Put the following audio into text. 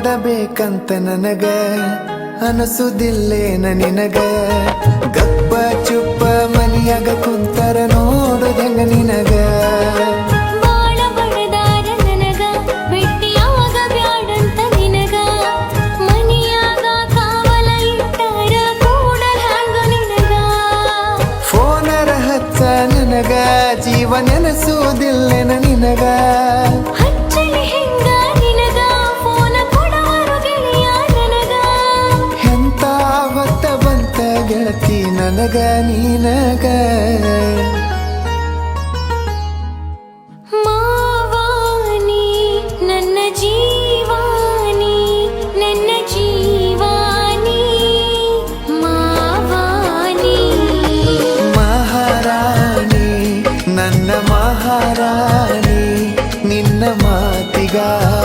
ನೋಡಬೇಕಂತ ನನಗ ಅನಸುದಿಲ್ಲೇನ ನಿನಗ ಗಪ್ಪ ಚುಪ್ಪ ಮನಿಯಾಗ ಕುಂತರ ನೋಡುದಂಗ ನಿನಗ ಬಾಳ ಬಡದಾರ ನನಗ ಭೆಟ್ಟಿಯಾಗ ಬ್ಯಾಡಂತ ನಿನಗ ಮನಿಯಾಗ ಕಾವಲ ಇಟ್ಟಾರ ಕೂಡ ಹ್ಯಾಂಗ ನಿನಗ ಫೋನರ ಹಚ್ಚ ನನಗ ಜೀವ ನೆನಸುವುದಿಲ್ಲೇನ ನಿನಗ ಹಚ್ಚಲಿ ಹಿಂಗ ನಿನಗ ಫೋನ ಕೊಡವರು ಗೆಳೆಯ ನನಗ ಎಂತ ಹೊತ್ತ ಬಂತ ಗೆಳತಿ ನನಗ ನೀನ